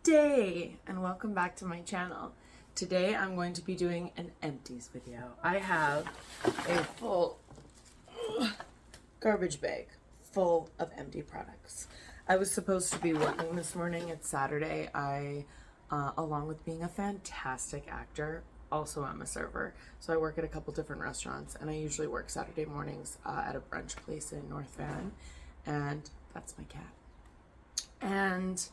day and welcome back to my channel. Today I'm going to be doing an empties video. I have a full garbage bag full of empty products. I was supposed to be working this morning. It's Saturday. I along with being a fantastic actor, also I'm a server. So I work at a couple different restaurants and I usually work Saturday mornings at a brunch place in North Van, and that's my cat. And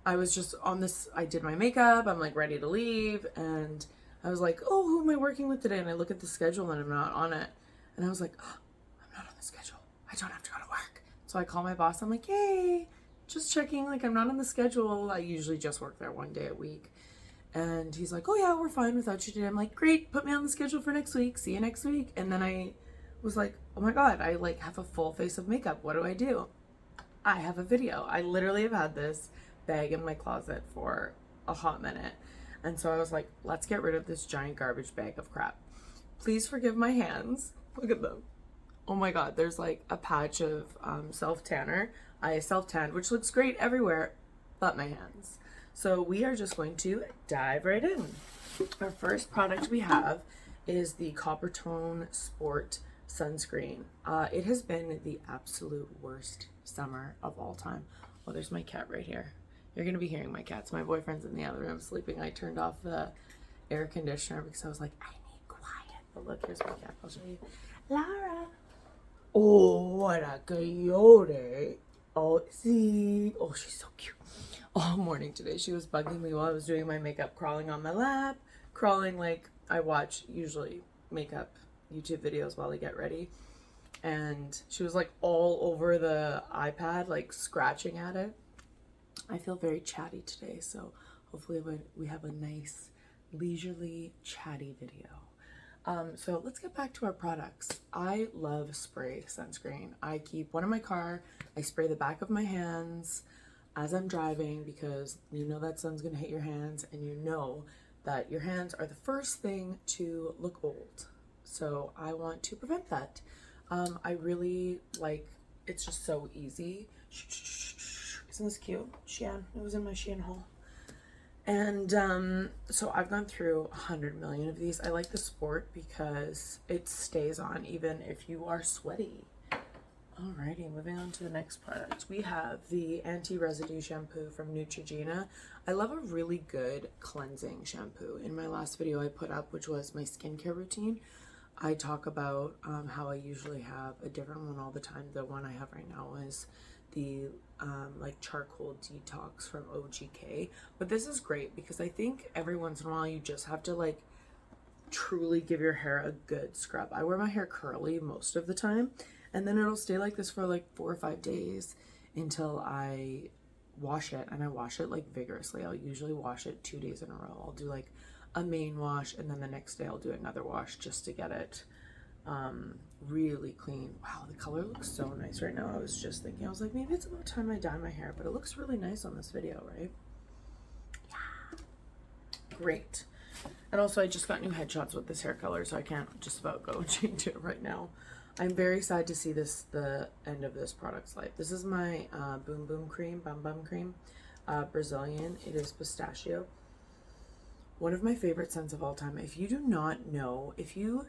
I was just on this, I did my makeup, I'm like ready to leave, and I was like, oh, who am I working with today? And I look at the schedule and I'm not on it. And I was like, oh, I'm not on the schedule. I don't have to go to work. So I call my boss, I'm like, hey, just checking, like I'm not on the schedule. I usually just work there one day a week. And he's like, oh yeah, we're fine without you today. I'm like, great, put me on the schedule for next week. See you next week. And then I was like, oh my God, I like have a full face of makeup. What do? I have a video. I literally have had this bag in my closet for a hot minute. And so I was like, let's get rid of this giant garbage bag of crap. Please forgive my hands. Look at them. Oh my God, there's like a patch of self-tanner. I self-tanned, which looks great everywhere, but my hands. So we are just going to dive right in. Our first product we have is the Copper Tone Sport sunscreen. It has been the absolute worst summer of all time. Oh, there's my cat right here. You're gonna be hearing my cats. My boyfriend's in the other room sleeping. I turned off the air conditioner because I was like, I need quiet. But look, here's my cat. I'll show you. Lara. Oh, what a coyote. Oh, see. Oh, she's so cute. All morning today, she was bugging me while I was doing my makeup, crawling on my lap, crawling like I watch usually makeup YouTube videos while I get ready. And she was like all over the iPad, like scratching at it. I feel very chatty today, so hopefully we have a nice, leisurely, chatty video. So let's get back to our products. I love spray sunscreen. I keep one in my car. I spray the back of my hands as I'm driving because you know that sun's gonna hit your hands, and you know that your hands are the first thing to look old. So I want to prevent that. I really like, it's just so easy. Isn't this cute? Shein. It was in my Shein haul. And so I've gone through 100 million of these. I like the Sport because it stays on even if you are sweaty. Alrighty, moving on to the next product. We have the anti-residue shampoo from Neutrogena. I love a really good cleansing shampoo. In my last video I put up, which was my skincare routine, I talk about how I usually have a different one all the time. The one I have right now is the like charcoal detox from OGK. But this is great because I think every once in a while you just have to like truly give your hair a good scrub. I wear my hair curly most of the time, and then it'll stay like this for like 4 or 5 days until I wash it, and I wash it like vigorously. I'll usually wash it 2 days in a row. I'll do like a main wash, and then the next day I'll do another wash just to get it really clean. Wow, the color looks so nice right now. I was just thinking, I was like, maybe it's about time I dye my hair, but it looks really nice on this video, right? Yeah, great. And also I just got new headshots with this hair color, so I can't just about go change it right now. I'm very sad to see the end of this product's life. This is my Boom Boom Cream, Bum Bum Cream, Brazilian. It is pistachio. One of my favorite scents of all time. If you do not know, if you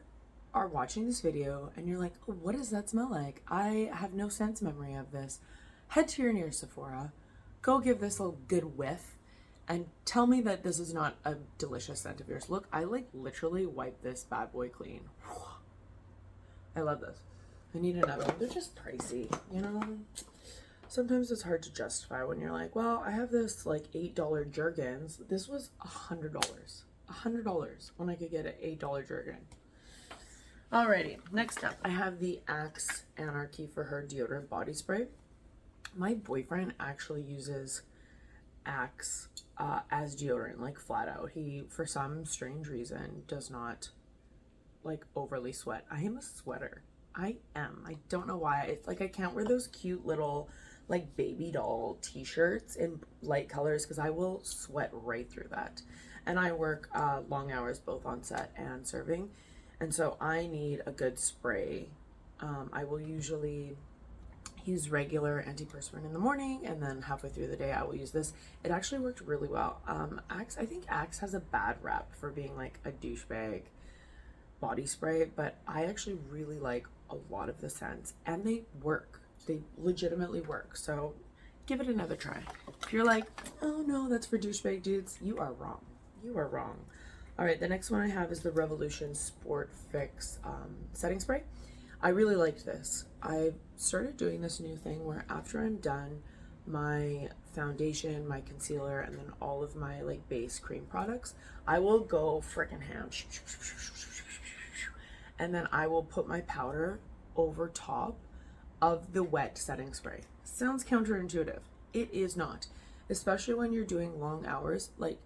are watching this video and you're like, oh, what does that smell like? I have no sense memory of this. Head to your nearest Sephora, go give this a good whiff, and tell me that this is not a delicious scent of yours. Look, I like literally wipe this bad boy clean. I love this. I need another one. They're just pricey, you know? Sometimes it's hard to justify when you're like, well, I have this like $8 Jergens. This was $100. $100 when I could get an $8 Jergen. Alrighty, next up, I have the Axe Anarchy for Her deodorant body spray. My boyfriend actually uses Axe as deodorant, like flat out. He, for some strange reason, does not like overly sweat. I am a sweater. I am. I don't know why. It's like I can't wear those cute little like baby doll t-shirts in light colors because I will sweat right through that. And I work long hours both on set and serving. And so I need a good spray. I will usually use regular antiperspirant in the morning, and then halfway through the day I will use this. It actually worked really well. Axe, I think Axe has a bad rap for being like a douchebag body spray, but I actually really like a lot of the scents, and they work. They legitimately work. So give it another try. If you're like, oh no, that's for douchebag dudes, you are wrong. You are wrong. All right, the next one I have is the Revolution Sport Fix setting spray. I really liked this. I started doing this new thing where after I'm done my foundation, my concealer, and then all of my like base cream products, I will go freaking ham. And then I will put my powder over top of the wet setting spray. Sounds counterintuitive. It is not. Especially when you're doing long hours. Like,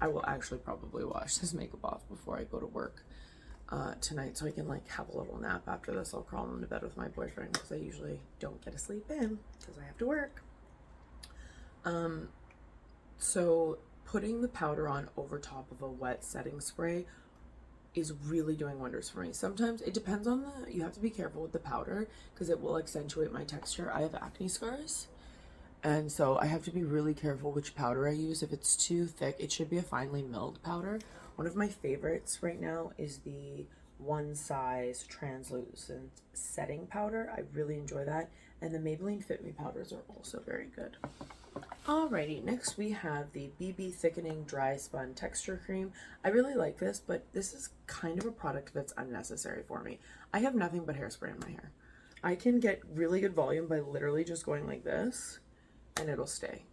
I will actually probably wash this makeup off before I go to work tonight, so I can like have a little nap after this. I'll crawl into bed with my boyfriend because I usually don't get to sleep in because I have to work. So putting the powder on over top of a wet setting spray is really doing wonders for me. Sometimes it depends on you have to be careful with the powder because it will accentuate my texture. I have acne scars, and so I have to be really careful which powder I use. If it's too thick, it should be a finely milled powder. One of my favorites right now is the One Size translucent setting powder. I really enjoy that. And the Maybelline Fit Me powders are also very good. Alrighty, next we have the BB Thickening Dry Spun Texture Cream. I really like this, but this is kind of a product that's unnecessary for me. I have nothing but hairspray in my hair. I can get really good volume by literally just going like this, and it'll stay.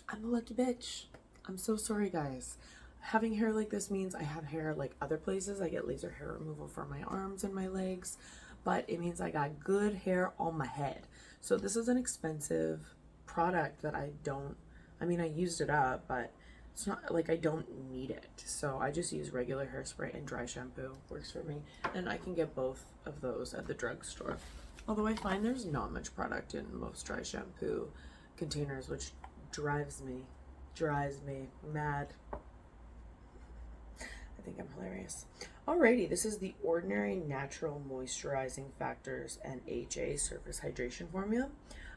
I'm a lucky bitch. I'm so sorry, guys. Having hair like this means I have hair like other places. I get laser hair removal for my arms and my legs, but it means I got good hair on my head. So this is an expensive product that I used it up, but it's not like I don't need it. So I just use regular hairspray and dry shampoo. Works for me. And I can get both of those at the drugstore. Although I find there's not much product in most dry shampoo containers, which drives me mad. I think I'm hilarious. Alrighty, this is the Ordinary Natural Moisturizing Factors and HA Surface Hydration Formula.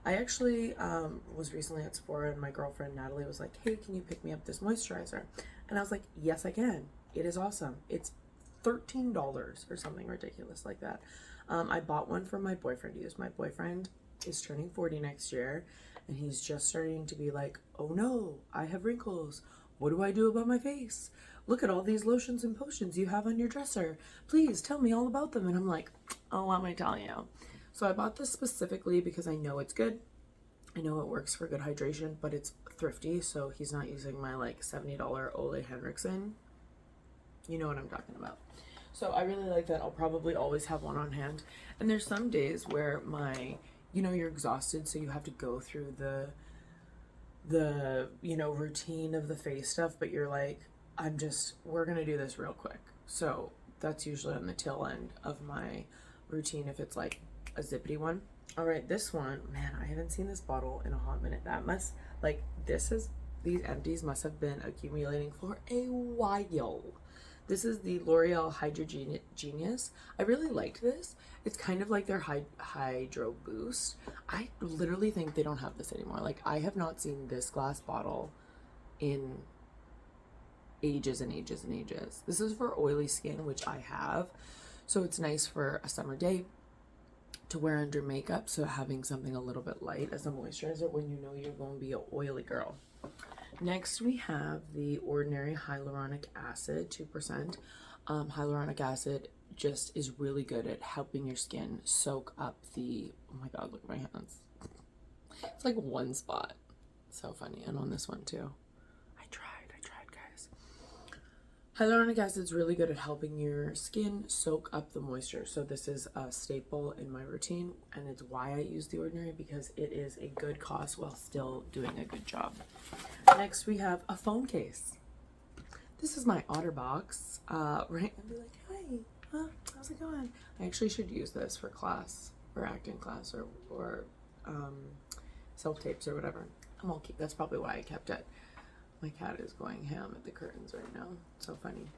I actually was recently at Sephora, and my girlfriend Natalie was like, hey, can you pick me up this moisturizer? And I was like, yes, I can. It is awesome. It's $13 or something ridiculous like that. I bought one for my boyfriend to use. My boyfriend is turning 40 next year, and he's just starting to be like, oh no, I have wrinkles. What do I do about my face? Look at all these lotions and potions you have on your dresser. Please tell me all about them. And I'm like, oh, let me tell you. So I bought this specifically because I know it's good. I know it works for good hydration, but it's thrifty, so he's not using my like $70 Ole Henriksen. You know what I'm talking about. So I really like that. I'll probably always have one on hand. And there's some days where you're exhausted, so you have to go through the routine of the face stuff, but you're like, we're gonna do this real quick. So that's usually on the tail end of my routine if it's like a zippity one. All right, this one, man, I haven't seen this bottle in a hot minute. These empties must have been accumulating for a while. This is the L'Oreal Hydro Genius. I really liked this. It's kind of like their Hydro Boost. I literally think they don't have this anymore. Like, I have not seen this glass bottle in ages and ages and ages. This is for oily skin, which I have. So it's nice for a summer day to wear under makeup. So having something a little bit light as a moisturizer when you know you're going to be an oily girl. Next, we have the Ordinary Hyaluronic Acid, 2%. Hyaluronic acid just is really good at helping your skin soak up oh my God, look at my hands. It's like one spot. So funny. And on this one too. I tried, guys. Hyaluronic acid is really good at helping your skin soak up the moisture. So this is a staple in my routine, and it's why I use the Ordinary, because it is a good cost while still doing a good job. Next, we have a phone case. This is my Otterbox, right? I'd be like, hi, how's it going? I actually should use this for class, or acting class, or self-tapes or whatever. That's probably why I kept it. My cat is going ham at the curtains right now. So funny.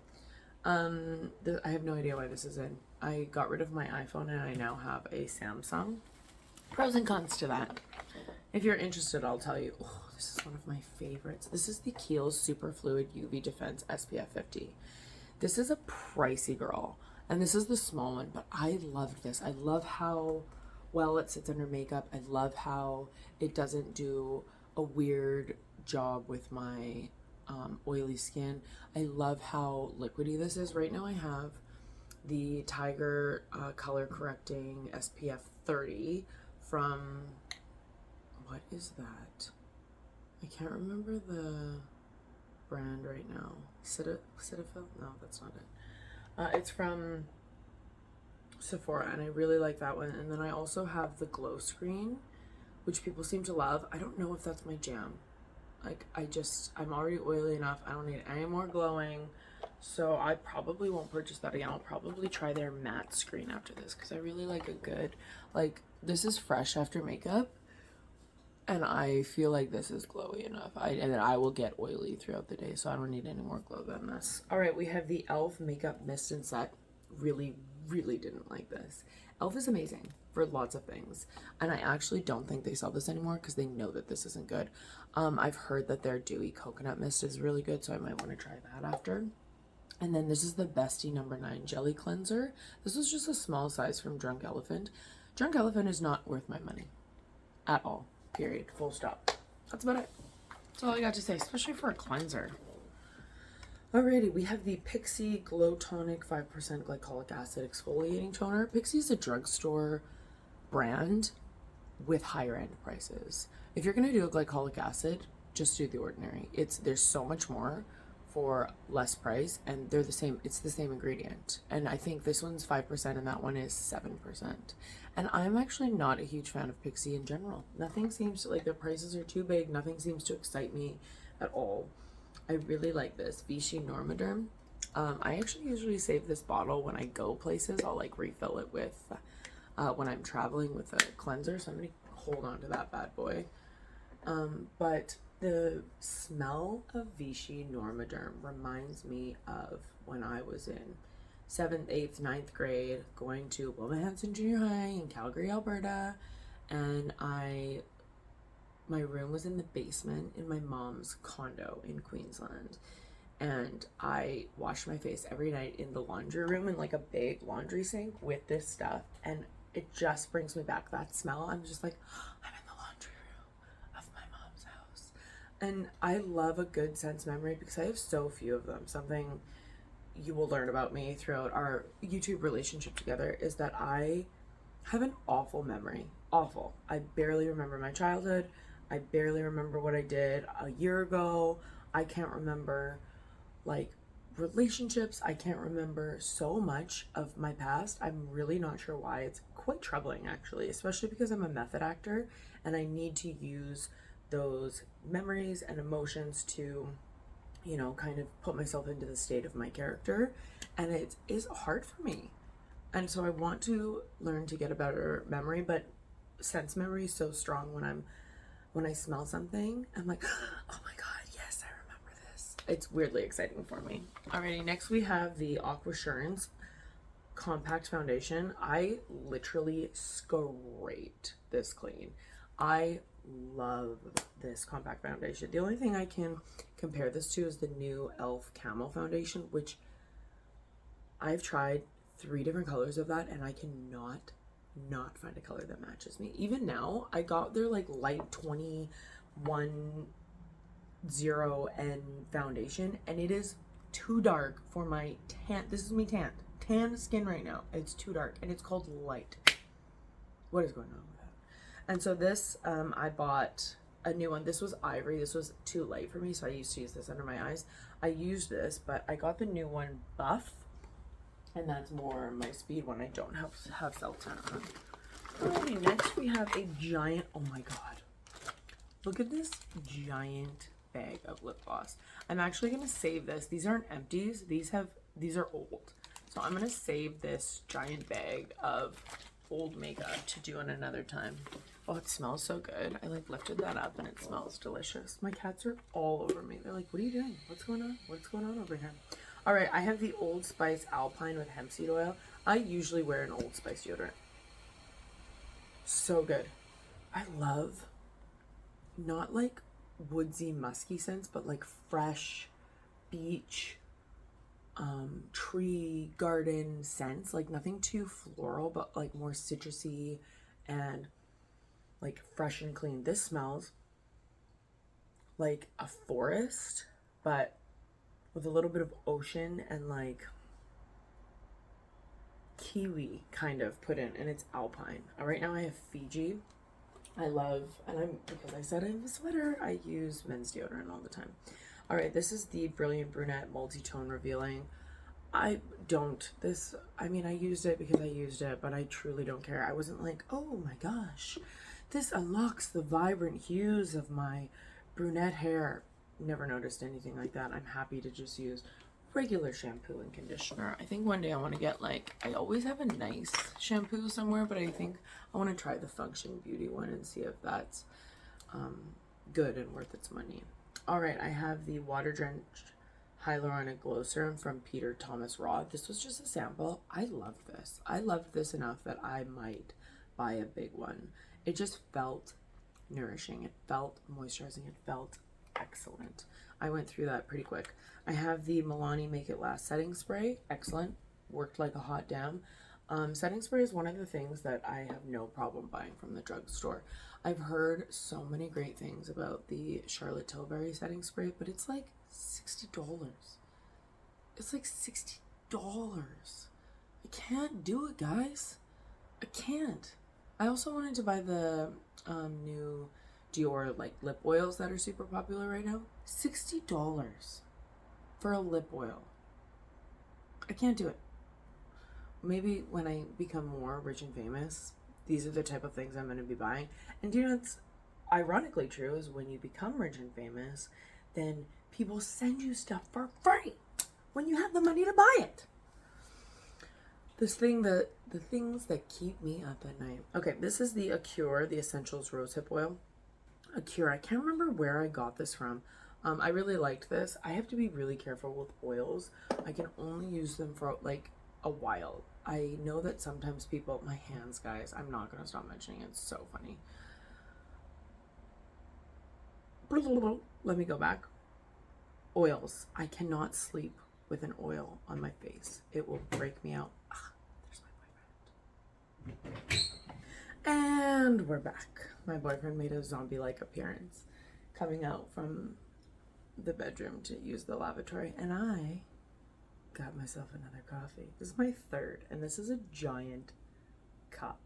I have no idea why this is in. I got rid of my iPhone and I now have a Samsung. Pros and cons to that. If you're interested, I'll tell you. Oh, this is one of my favorites. This is the Kiehl's Super Fluid UV Defense SPF 50. This is a pricey girl, and this is the small one, but I loved this. I love how well it sits under makeup. I love how it doesn't do a weird job with my oily skin. I love how liquidy this is. Right now I have the Tiger color correcting SPF 30 from, what is that? I can't remember the brand right now. Cetaphil? No, that's not it. It's from Sephora, and I really like that one. And then I also have the Glow Screen, which people seem to love. I don't know if that's my jam. Like, I'm already oily enough. I don't need any more glowing. So I probably won't purchase that again. I'll probably try their matte screen after this, because I really like a good, like, this is fresh after makeup. And I feel like this is glowy enough. And then I will get oily throughout the day, so I don't need any more glow than this. All right, we have the e.l.f. Makeup Mist and Set. Really, really didn't like this. e.l.f. is amazing for lots of things. And I actually don't think they sell this anymore because they know that this isn't good. I've heard that their Dewy Coconut Mist is really good, so I might want to try that after. And then this is the Bestie No. 9 Jelly Cleanser. This was just a small size from Drunk Elephant. Drunk Elephant is not worth my money at all. Period. Full stop. That's about it. That's all I got to say, especially for a cleanser. Alrighty, we have the Pixi Glow Tonic 5% Glycolic Acid Exfoliating Toner. Pixi is a drugstore brand with higher end prices. If you're going to do a glycolic acid, just do the ordinary. There's so much more for less price, and they're the same. It's the same ingredient. And I think this one's 5% and that one is 7%. And I'm actually not a huge fan of Pixi in general. Nothing seems to, like, their prices are too big. Nothing seems to excite me at all. I really like this Vichy Normaderm. I actually usually save this bottle when I go places. I'll like refill it with when I'm traveling with a cleanser. So I'm gonna hold on to that bad boy. But the smell of Vichy Normaderm reminds me of when I was in 7th, 8th, 9th grade, going to Wilmahanson Junior High in Calgary, Alberta, and my room was in the basement in my mom's condo in Queensland, and I washed my face every night in the laundry room in like a big laundry sink with this stuff, and it just brings me back that smell. I'm just like, I'm in the laundry room of my mom's house. And I love a good sense memory because I have so few of them. Something you will learn about me throughout our YouTube relationship together is that I have an awful memory. Awful. I barely remember my childhood. I barely remember what I did a year ago. I can't remember, like, relationships. I can't remember so much of my past. I'm really not sure why. It's quite troubling, actually, especially because I'm a method actor and I need to use those memories and emotions to, you know, kind of put myself into the state of my character. And it is hard for me. And so I want to learn to get a better memory, but sense memory is so strong when I smell something, I'm like, oh my God, yes, I remember this. It's weirdly exciting for me. Alrighty, next we have the Aquassurance Compact Foundation. I literally scraped this clean. I love this compact foundation. The only thing I can compare this to is the new e.l.f. Camo Foundation, which I've tried 3 different colors of that, and I cannot not find a color that matches me. Even now, I got their like light 210N foundation, and it is too dark for my tan. This is me tan skin right now. It's too dark, and it's called Light. What is going on with that? And so this, I bought a new one. This was Ivory. This was too light for me, so I used to use this under my eyes. I used this, but I got the new one, Buff. And that's more my speed when I don't have self-tan on. Alrighty, next we have a giant, oh my God. Look at this giant bag of lip gloss. I'm actually gonna save this. These aren't empties, these are old. So I'm gonna save this giant bag of old makeup to do in another time. Oh, it smells so good. I like lifted that up and it smells delicious. My cats are all over me. They're like, what are you doing? What's going on? What's going on over here? All right, I have the Old Spice Alpine with hemp seed oil. I usually wear an Old Spice deodorant. So good. I love not like woodsy, musky scents, but like fresh beach, tree, garden scents. Like nothing too floral, but like more citrusy and like fresh and clean. This smells like a forest, but with a little bit of ocean and like kiwi kind of put in, and it's alpine. Right now I have Fiji. I love, and because I said I have a sweater, I use men's deodorant all the time. All right, this is the Brilliant Brunette Multi-Tone Revealing. I used it because I used it, but I truly don't care. I wasn't like, oh my gosh, this unlocks the vibrant hues of my brunette hair. Never noticed anything like that. I'm happy to just use regular shampoo and conditioner. I think one day I want to get I always have a nice shampoo somewhere, but I think I want to try the Function Beauty one and see if that's good and worth its money. All right, I have the Water Drenched Hyaluronic Glow Serum from Peter Thomas Roth. This was just a sample. I love this. I loved this enough that I might buy a big one. It just felt nourishing. It felt moisturizing. It felt excellent. I went through that pretty quick. I have the Milani Make It Last setting spray. Excellent. Worked like a hot damn. Setting spray is one of the things that I have no problem buying from the drugstore. I've heard so many great things about the Charlotte Tilbury setting spray, but it's like $60. It's like $60. I can't do it, guys. I can't. I also wanted to buy the new Dior lip oils that are super popular right now. $60 for a lip oil. I can't do it. Maybe when I become more rich and famous, these are the type of things I'm going to be buying. And you know, it's ironically true is when you become rich and famous, then people send you stuff for free when you have the money to buy it. The things that keep me up at night. Okay, this is the Acure, the Essentials Rosehip Oil. Acure, I can't remember where I got this from. I really liked this. I have to be really careful with oils. I can only use them for a while. I know that sometimes people, my hands, guys, I'm not going to stop mentioning it. It's so funny. Let me go back. Oils. I cannot sleep with an oil on my face. It will break me out. There's my boyfriend. And we're back. My boyfriend made a zombie-like appearance coming out from the bedroom to use the lavatory, and I got myself another coffee. This is my third, and this is a giant cup.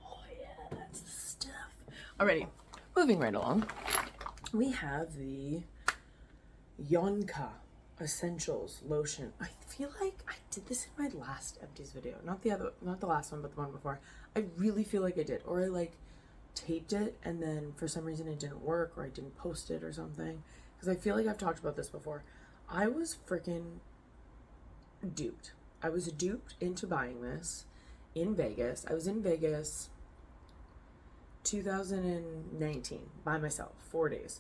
Oh yeah, that's the stuff. Alrighty, moving right along. We have the Yonka Essentials Lotion. I feel like I did this in my last Empties video. Not the last one, but the one before. I really feel like I did. Or I taped it and then for some reason it didn't work, or I didn't post it or something. Because I feel like I've talked about this before. I was freaking duped. I was duped into buying this in Vegas. I was in Vegas 2019 by myself, 4 days.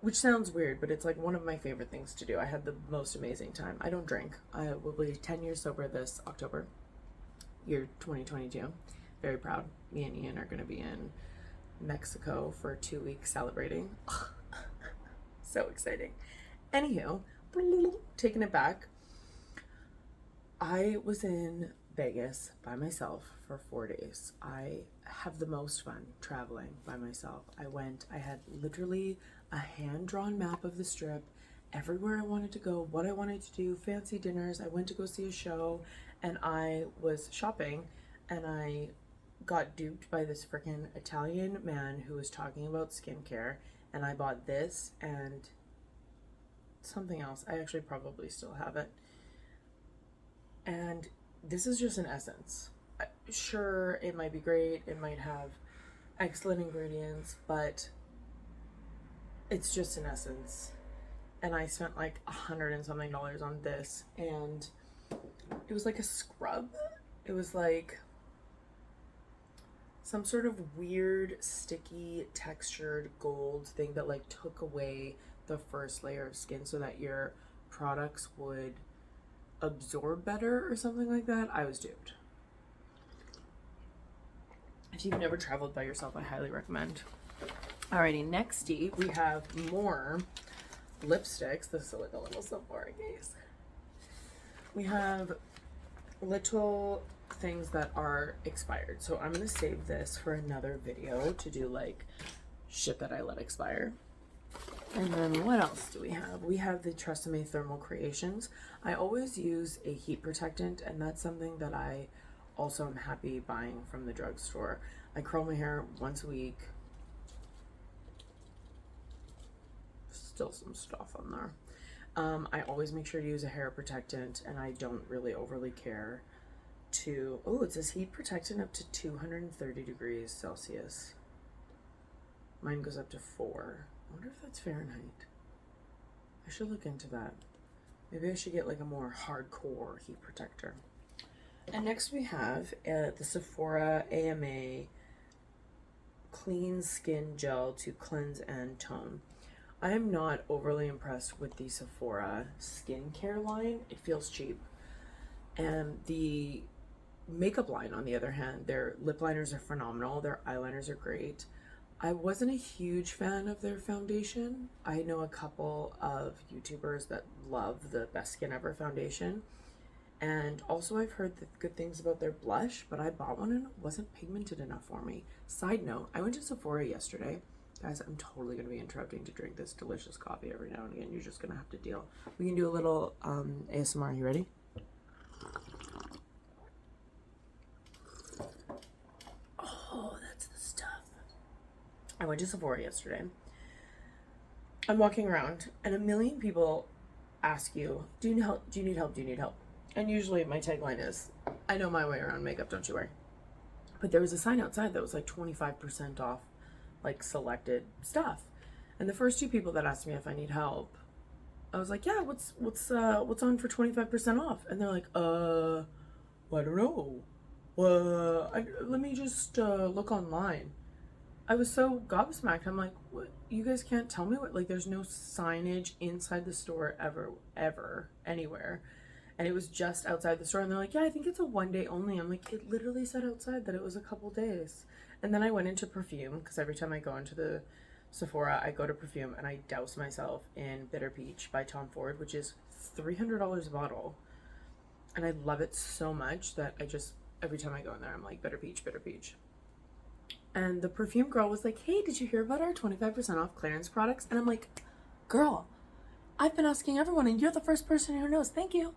Which sounds weird, but it's one of my favorite things to do. I had the most amazing time. I don't drink. I will be 10 years sober this October, year 2022. Very proud. Me and Ian are going to be in Mexico for 2 weeks celebrating. So exciting. Anywho, taking it back. I was in Vegas by myself for 4 days. I have the most fun traveling by myself. I had literally a hand-drawn map of the Strip, everywhere I wanted to go, what I wanted to do, fancy dinners. I went to go see a show, and I was shopping, and I got duped by this freaking Italian man who was talking about skincare, and I bought this and something else. I actually probably still have it. And this is just an essence. Sure, it might be great, it might have excellent ingredients, but it's just an essence. And I spent $100 and something on this, and it was like a scrub. It was some sort of weird, sticky, textured gold thing that took away the first layer of skin so that your products would absorb better or something like that. I was duped. If you've never traveled by yourself, I highly recommend. Alrighty, nexty, we have more lipsticks. This is like a little Sephora case. We have little things that are expired. So I'm going to save this for another video to do like shit that I let expire. And then what else do we have? We have the Tresemme Thermal Creations. I always use a heat protectant, and that's something that I also am happy buying from the drugstore. I curl my hair once a week. Still some stuff on there. I always make sure to use a hair protectant, and I don't really overly care to... Oh, it says heat protectant up to 230 degrees Celsius. Mine goes up to 4. I wonder if that's Fahrenheit. I should look into that. Maybe I should get like a more hardcore heat protector. And next we have the Sephora AMA Clean Skin Gel to Cleanse and Tone. I am not overly impressed with the Sephora skincare line. It feels cheap. And the makeup line, on the other hand, their lip liners are phenomenal. Their eyeliners are great. I wasn't a huge fan of their foundation. I know a couple of YouTubers that love the Best Skin Ever foundation. And also I've heard good things about their blush, but I bought one and it wasn't pigmented enough for me. Side note, I went to Sephora yesterday. Guys, I'm totally going to be interrupting to drink this delicious coffee every now and again. You're just going to have to deal. We can do a little ASMR. You ready? Oh, that's the stuff. I went to Sephora yesterday. I'm walking around and a million people ask you, do you need help? Do you need help? Do you need help? And usually my tagline is, I know my way around makeup, don't you worry. But there was a sign outside that was like 25% off like selected stuff. And the first two people that asked me if I need help, I was like, yeah, what's on for 25% off? And they're like, well, I don't know. Let me just look online. I was so gobsmacked. I'm like, what? You guys can't tell me what, like there's no signage inside the store ever, anywhere. And it was just outside the store. And they're like, yeah, I think it's a one day only. I'm like, it literally said outside that it was a couple days. And then I went into perfume, because every time I go into the Sephora, I go to perfume and I douse myself in Bitter Peach by Tom Ford, which is $300 a bottle. And I love it so much that I just, every time I go in there, I'm like, Bitter Peach, Bitter Peach. And the perfume girl was like, hey, did you hear about our 25% off clearance products? And I'm like, girl, I've been asking everyone and you're the first person who knows. Thank you.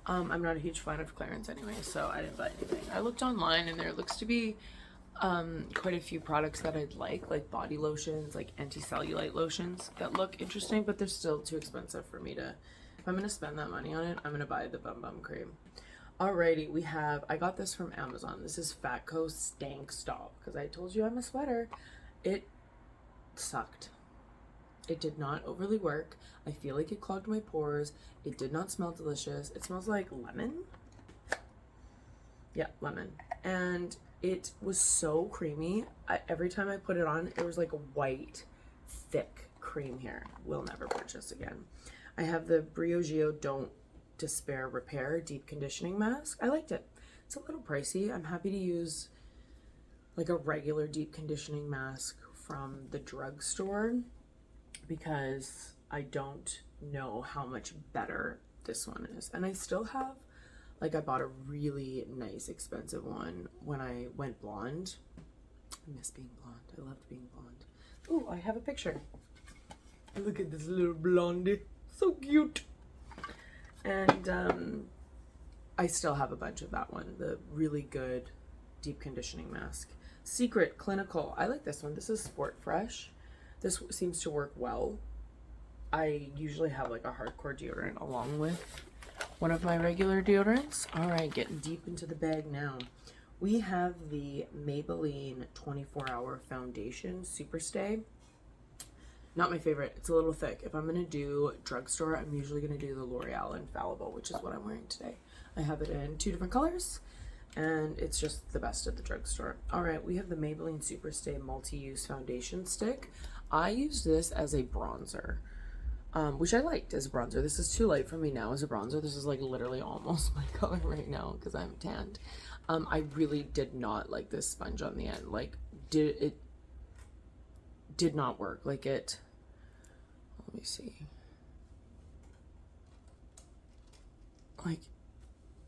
I'm not a huge fan of clearance anyway, so I didn't buy anything. I looked online and there looks to be quite a few products that I'd like body lotions, like anti-cellulite lotions that look interesting, but they're still too expensive for me to, if I'm gonna spend that money on it, I'm gonna buy the Bum Bum Cream. Alrighty, we have, I got this from Amazon. This is Fatco Stank Stop, because I told you I'm a sweater. It sucked. It did not overly work. I feel like it clogged my pores. It did not smell delicious. It smells like lemon. Yeah, lemon. And it was so creamy. Every time I put it on, it was like a white, thick cream here. Will never purchase again. I have the Briogeo Don't Despair Repair Deep Conditioning Mask. I liked it. It's a little pricey. I'm happy to use like a regular deep conditioning mask from the drugstore because I don't know how much better this one is. And I still have, like, I bought a really nice expensive one when I went blonde. I miss being blonde. I loved being blonde. Ooh, I have a picture. Look at this little blondie. So cute. And I still have a bunch of that one. The really good deep conditioning mask. Secret Clinical. I like this one. This is Sport Fresh. This seems to work well. I usually have like a hardcore deodorant along with one of my regular deodorants. All right, getting deep into the bag now. We have the Maybelline 24-Hour Foundation Superstay. Not my favorite. It's a little thick. If I'm going to do drugstore, I'm usually going to do the L'Oreal Infallible, which is what I'm wearing today. I have it in 2 different colors, and it's just the best at the drugstore. All right, we have the Maybelline Superstay Multi-Use Foundation Stick. I used this as a bronzer, which I liked as a bronzer. This is too light for me now as a bronzer. This is like literally almost my color right now because I'm tanned. I really did not like this sponge on the end. Like, it did not work. Like it, let me see. Like,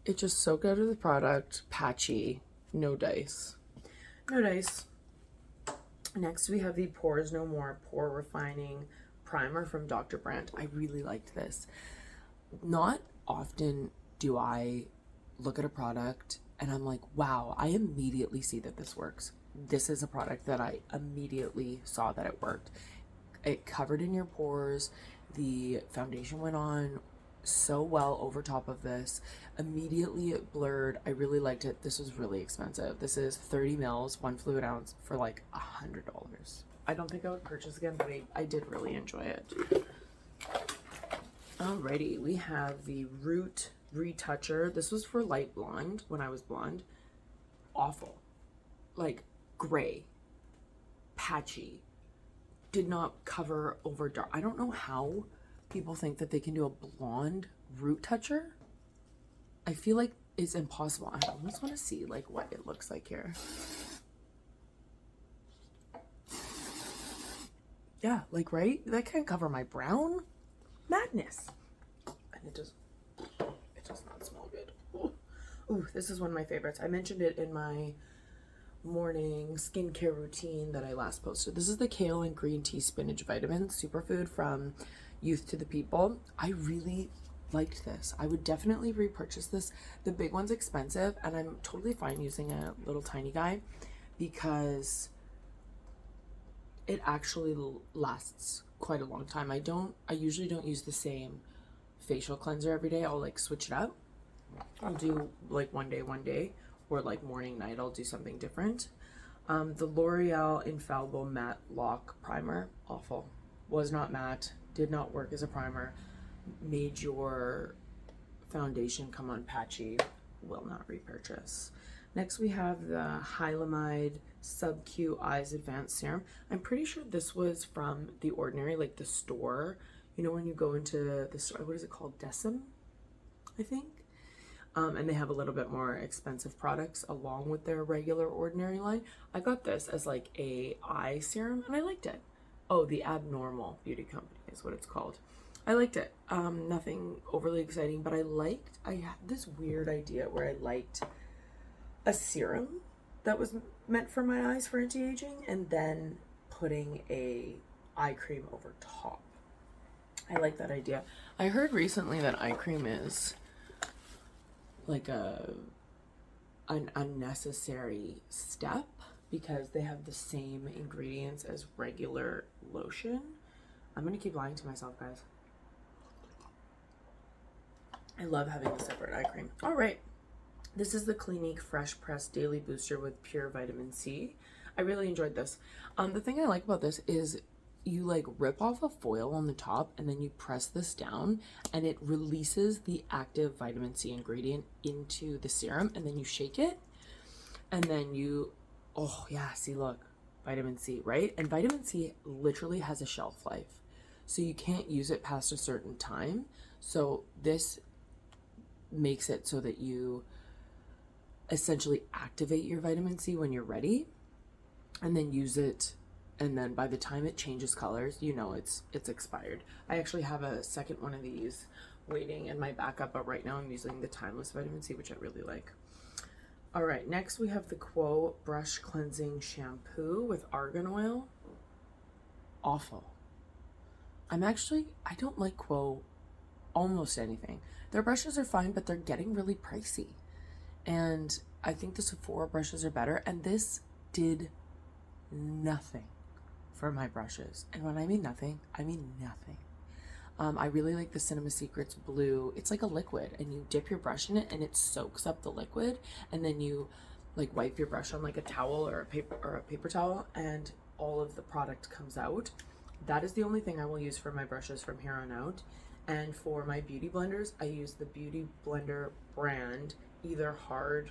it just soaked out of the product, patchy, no dice. No dice. Next, we have the Pores No More Pore Refining Primer from Dr. Brandt. I really liked this. Not often do I look at a product and I'm like, wow, I immediately see that this works. This is a product that I immediately saw that it worked. It covered in your pores. The foundation went on so well over top of this. Immediately it blurred. I really liked it. This was really expensive. This is 30 mils, 1 fluid ounce for like $100. I don't think I would purchase again, but I did really enjoy it. Alrighty, we have the Root Retoucher. This was for light blonde when I was blonde. Awful. Like gray, patchy, did not cover over dark. I don't know how people think that they can do a blonde root toucher. I feel like it's impossible. I almost want to see like what it looks like here. Yeah, like, right? That can't cover my brown. Madness. And it does not smell good. Ooh, this is one of my favorites. I mentioned it in my morning skincare routine that I last posted. This is the Kale and Green Tea Spinach Vitamin Superfood from Youth to the People. I really liked this. I would definitely repurchase this. The big one's expensive, and I'm totally fine using a little tiny guy because it actually lasts quite a long time. I usually don't use the same facial cleanser every day. I'll like switch it up. I'll do like one day, or like morning, night, I'll do something different. The L'Oreal Infallible Matte Lock Primer, awful. Was not matte, did not work as a primer, made your foundation come on patchy, will not repurchase. Next we have the Hylamide Sub-Q Eyes Advanced Serum. I'm pretty sure this was from The Ordinary, like the store. You know when you go into the store, what is it called? Decim, I think? And they have a little bit more expensive products along with their regular Ordinary line. I got this as like a eye serum and I liked it. Oh, the Abnormal Beauty Company is what it's called. I liked it. Nothing overly exciting, but I had this weird idea where I liked a serum that was meant for my eyes for anti-aging and then putting a eye cream over top. I like that idea. I heard recently that eye cream is like an unnecessary step because they have the same ingredients as regular lotion. I'm gonna keep lying to myself, guys. I love having a separate eye cream. All right, this is the Clinique Fresh Press Daily Booster with pure vitamin C. I really enjoyed this. The thing I like about this is you like rip off a foil on the top and then you press this down and it releases the active vitamin C ingredient into the serum, and then you shake it and then you, oh yeah, see, look, vitamin C, right? And vitamin C literally has a shelf life, so you can't use it past a certain time. So this makes it so that you essentially activate your vitamin C when you're ready and then use it. And then by the time it changes colors, you know it's expired. I actually have a second one of these waiting in my backup, but right now I'm using the Timeless Vitamin C, which I really like. All right, next we have the Quo Brush Cleansing Shampoo with Argan Oil. Awful. I don't like Quo almost anything. Their brushes are fine, but they're getting really pricey. And I think the Sephora brushes are better, and this did nothing for my brushes. And when I mean nothing, I mean nothing. I really like the Cinema Secrets Blue. It's like a liquid, and you dip your brush in it and it soaks up the liquid, and then you like wipe your brush on like a towel or a paper towel, and all of the product comes out. That is the only thing I will use for my brushes from here on out. And for my beauty blenders, I use the Beauty Blender brand, either hard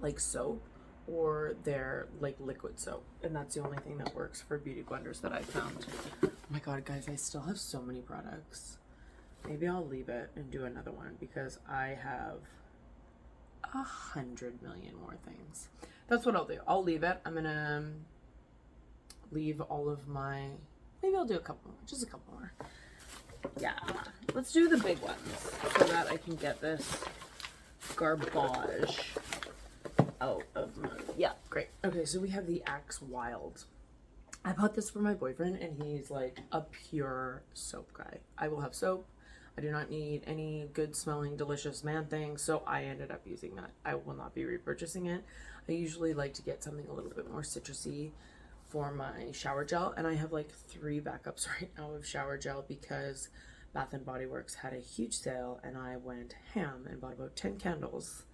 like soap or their like liquid soap, and that's the only thing that works for beauty blenders that I found. Oh my god, guys, I still have so many products. Maybe I'll leave it and do another one because I have 100 million more things. That's what I'll do. I'll leave it. I'm gonna leave all of my, maybe I'll do a couple more, just a couple more. Yeah, let's do the big ones so that I can get this garbage out of my, yeah, great. Okay, so we have the Axe Wild. I bought this for my boyfriend and he's like a pure soap guy. I will have soap. I do not need any good smelling delicious man thing, so I ended up using that. I will not be repurchasing it. I usually like to get something a little bit more citrusy for my shower gel, and I have like 3 backups right now of shower gel because Bath and Body Works had a huge sale and I went ham and bought about 10 candles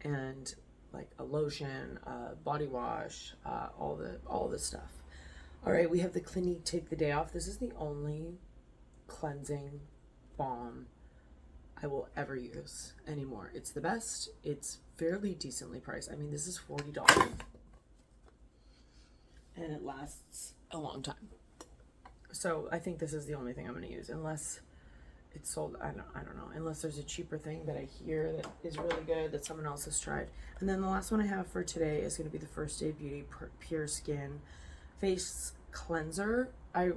and like a lotion, body wash, all the stuff. All right, we have the Clinique Take the Day Off. This is the only cleansing balm I will ever use anymore. It's the best. It's fairly decently priced. I mean, this is $40 and it lasts a long time. So I think this is the only thing I'm going to use unless it's sold. I don't know, unless there's a cheaper thing that I hear that is really good that someone else has tried. And then the last one I have for today is going to be the First Aid Beauty Pure Skin Face Cleanser. I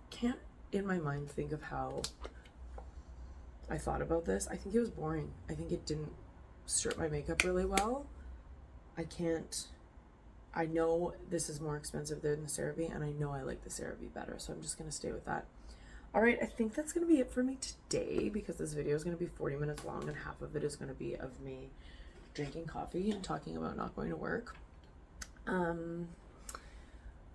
can't in my mind think of how I thought about this. I think it was boring. I think it didn't strip my makeup really well. I know this is more expensive than the CeraVe, and I know I like the CeraVe better, so I'm just going to stay with that. All right, I think that's going to be it for me today because this video is going to be 40 minutes long and half of it is going to be of me drinking coffee and talking about not going to work.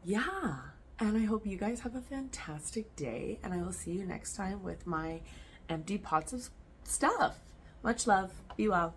Yeah, and I hope you guys have a fantastic day, and I will see you next time with my empty pots of stuff. Much love. Be well.